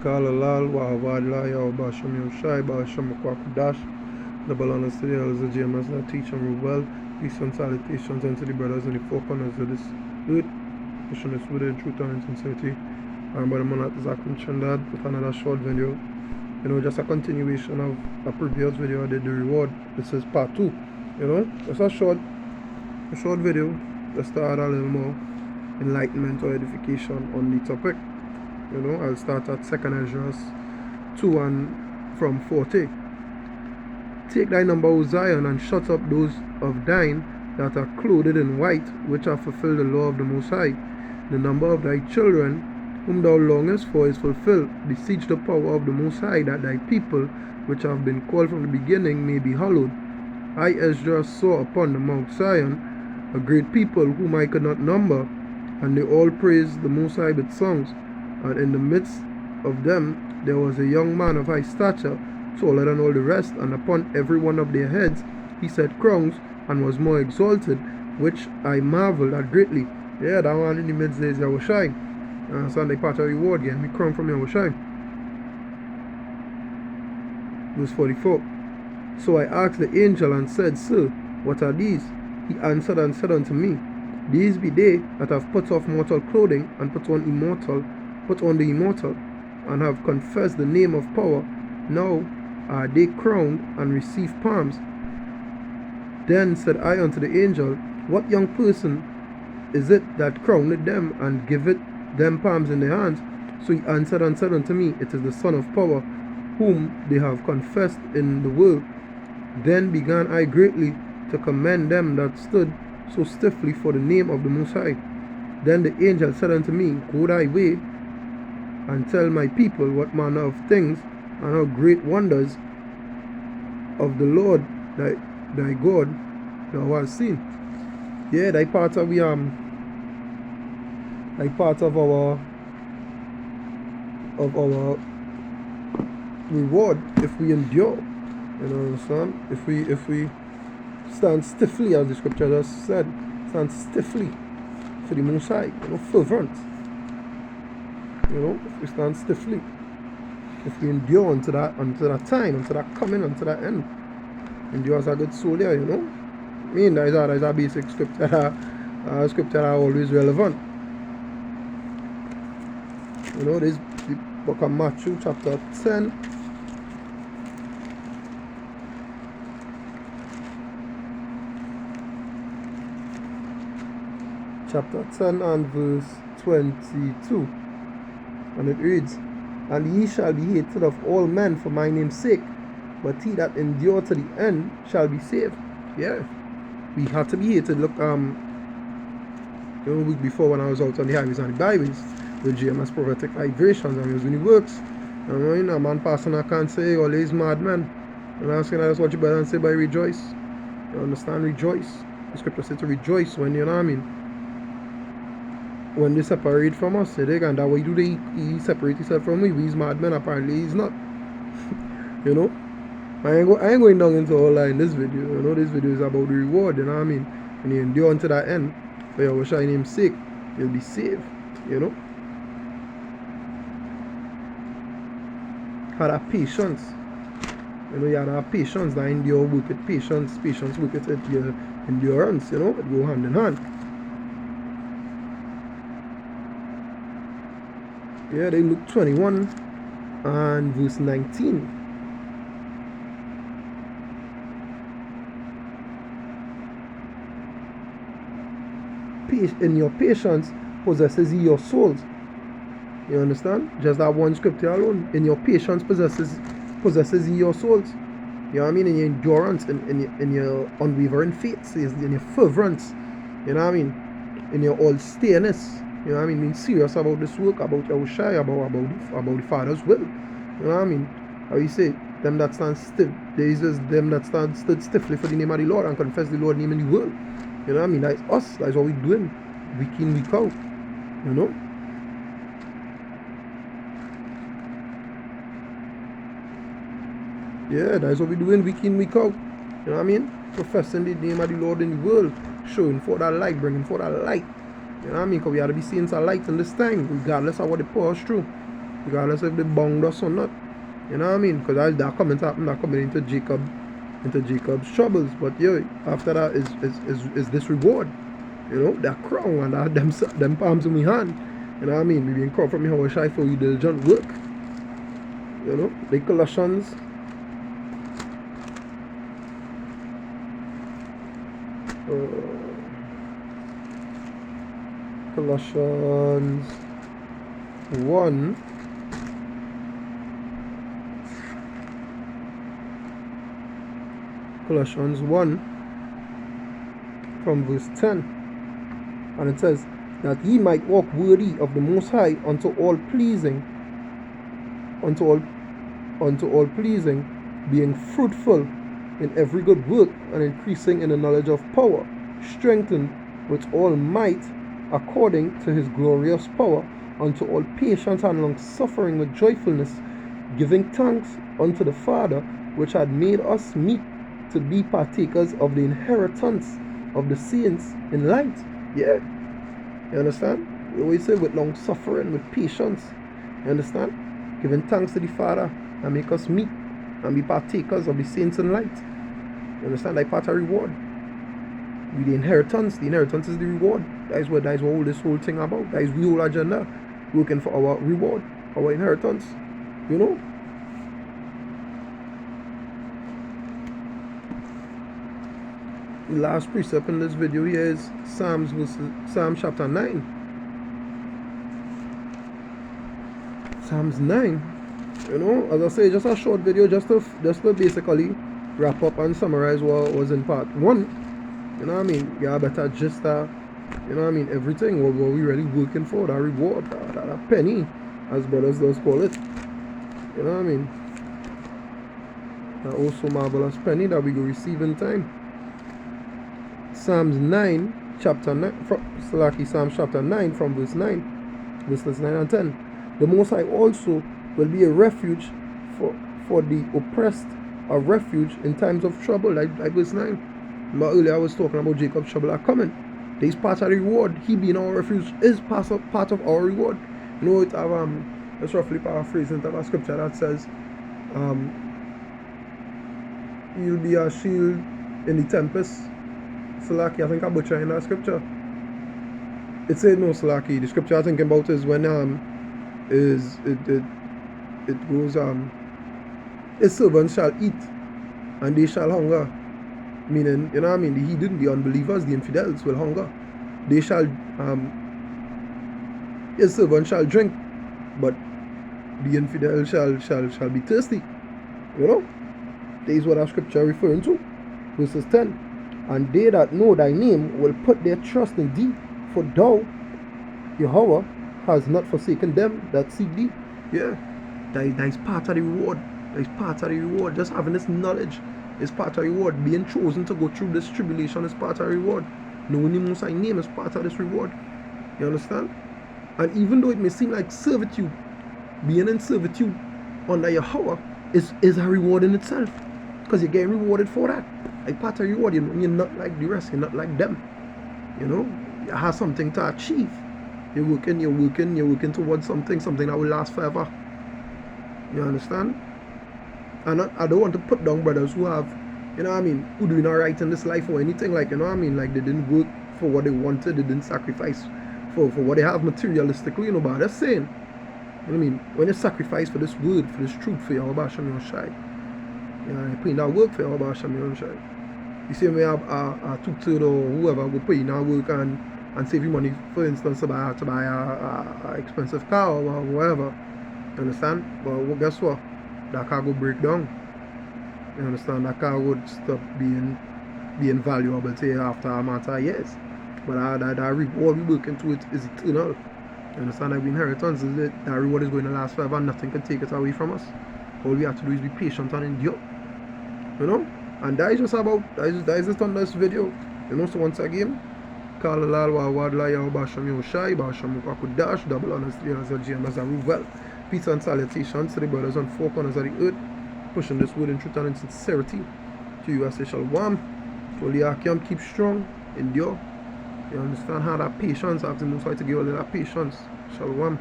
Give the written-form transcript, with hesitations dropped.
Kalalal, Wahavadla, Yawabasham Yoshai, Basham Kwakudash, the Balanas to the elders of Gms.S.O.T.E and Rubel, peace and salutations unto the brothers and the four corners of this earth, pushing this with in truth and sincerity. I'm by the man at Zakum Chandad with another short video. Just a continuation of a previous video I did, the reward. This is part 2. Just a short video just to add a little more enlightenment or edification on the topic. I'll start at 2nd Ezra 2 and from 40. Take thy number, O Zion, and shut up those of thine that are clothed in white, which have fulfilled the law of the Most High. The number of thy children, whom thou longest for, is fulfilled. Beseech the power of the Most High, that thy people, which have been called from the beginning, may be hallowed. I, Ezra, saw upon the Mount Zion a great people whom I could not number, and they all praised the Most High with songs. And in the midst of them there was a young man of high stature, taller than all the rest, and upon every one of their heads he set crowns, and was more exalted, which I marveled at greatly. Yeah, that one in the midst is Yahushai. Sunday part of reward again, me crown from Yahushai. Verse 44. So I asked the angel and said, Sir, what are these? He answered and said unto me, These be they that have put off mortal clothing, and put on the immortal, and have confessed the name of power. Now are they crowned, and receive palms. Then said I unto the angel, What young person is it that crowned them, and giveth them palms in their hands? So he answered and said unto me, It is the Son of Power, whom they have confessed in the world. Then began I greatly to commend them that stood so stiffly for the name of the Most High. Then the angel said unto me, Go thy way, and tell my people what manner of things and how great wonders of the Lord thy God thou hast seen. Yeah, thy part of our reward if we endure. Understand? If we stand stiffly, as the scripture just said, stand stiffly for the Most High, fervent. If we stand stiffly, if we endure unto that time, unto that coming, unto that end, endure as a good soldier. That's a basic scripture. Scripture are always relevant. This the book of Matthew, chapter 10. Chapter 10 and verse 22. And it reads, And ye shall be hated of all men for my name's sake, but he that endure to the end shall be saved. Yeah, we have to be hated. Look, a week before when I was out on the highways and the byways with GMS prophetic vibrations, and I was doing the works. A man passing, I can't say, all these madmen. And I'm saying, that's what you better say by rejoice. You understand? Rejoice. The scripture says to rejoice when when they separate from us. And that way he separate himself from me. He's madmen, apparently he's not. I ain't going down into all that in this video. This video is about the reward, When you endure unto that end, for your Yahushua name's sake, you'll be saved, Have that patience. You have that patience, that endure work with patience, work with your endurance, it go hand in hand. Yeah, they Luke 21 and verse 19. In your patience possesses ye your souls. You understand? Just that one scripture alone. In your patience possesses ye your souls. You know what I mean? In your endurance, in your unwavering faith, in your fervence. You know what I mean? In your all stayness. You know what I mean? Being serious about this work, about Yahushua, about the Father's will. You know what I mean? How you say? Them that stand stiff. There is them that stood stiffly for the name of the Lord and confess the Lord's name in the world. You know what I mean? That's us. That's what we're doing. Week in, week out. Yeah, that's what we're doing week in, week out. You know what I mean? Professing the name of the Lord in the world. Showing for that light, bringing for that light. You know what I mean? Because we have to be seeing some light in this time, regardless of what it pours through. regardless if they bound us or not. You know what I mean? Because that comment happened, that coming into Jacob's troubles. But yo, after that is this reward. You know, that crown and that them palms in my hand. You know what I mean? We being called from me how shy for you diligent work. You know, the Colossians. Colossians 1. Colossians 1 from verse 10. And it says, that ye might walk worthy of the Most High unto all pleasing, being fruitful in every good work, and increasing in the knowledge of power, strengthened with all might according to his glorious power, unto all patience and long suffering with joyfulness, giving thanks unto the Father, which had made us meet to be partakers of the inheritance of the saints in light. Yeah. You understand? We always say with long suffering, with patience. You understand? Giving thanks to the Father and make us meet and be partakers of the saints in light. You understand? Like part of reward. With the inheritance is the reward. That is what all this whole thing about. That is the whole agenda. Working for our reward, our inheritance. You know? The last precept in this video here is Psalm chapter 9. Psalms 9. You know, as I say, just a short video, just to basically wrap up and summarize what was in part 1. You know what I mean? Yeah, better just you know what I mean, everything what we really working for, that reward, that penny, as brothers does call it. You know what I mean? That also marvelous penny that we will receive in time. Psalms 9, chapter 9, Psalms chapter 9 from verses 9 and 10. The Most High also will be a refuge for the oppressed, a refuge in times of trouble, like verse 9. But earlier I was talking about Jacob's trouble are coming. This part of the reward. He being our refuge is part of our reward. You know, it have let's roughly paraphrase into a scripture that says, "You'll be a shield in the tempest." Salaki, I think I butcher in that scripture. It said no, Salaki. The scripture I'm thinking about is when it goes his servants shall eat and they shall hunger. Meaning, you know what I mean, the heathen, the unbelievers, the infidels will hunger. They shall his servants shall drink, but the infidel shall be thirsty. You know? That is what our scripture referring to. Verses 10. And they that know thy name will put their trust in thee, for thou, Yahweh, has not forsaken them that seek thee. Yeah. That is part of the reward. That is part of the reward. Just having this knowledge is part of the reward. Being chosen to go through this tribulation is part of the reward. Knowing the Most High name is part of this reward. You understand? And even though it may seem like servitude, being in servitude under Yahweh is a reward in itself. Because you're getting rewarded for that. Like part of the reward, you know, you're not like the rest, you're not like them. You know? You have something to achieve. You're working towards something that will last forever. You understand? And I don't want to put down brothers who have, you know what I mean, who doing alright in this life or anything, like, you know what I mean, like they didn't work for what they wanted, they didn't sacrifice for what they have materialistically, you know, but that's saying, you know what I mean, when you sacrifice for this word, for this truth, for your Basham Yoshai, you know, you put in that work for your Basham Yoshai. You see, we have a tutor or whoever will put in that work and save you money, for instance, to buy a expensive car or whatever. You understand? But well, guess what? That car will break down. You understand? That car would stop being valuable to you after a matter of years. But that reward we working to it is eternal. You understand? That inheritance is it. That reward is going to last forever. Nothing can take it away from us. All we have to do is be patient and endure. You know? And that is just about, that is just on this video. You know, so once again, Kala Lalwa Wadla Yao Basham Yoshai, Basham Kwakudash, double honest Gms.S.O.T.E. Well, peace and salutations to the brothers on four corners of the earth, pushing this word in truth and in sincerity. To you, I say Shalom. To all the Akim, keep strong, endure. You understand how that patience, I have to know how to give all that patience. Shalom.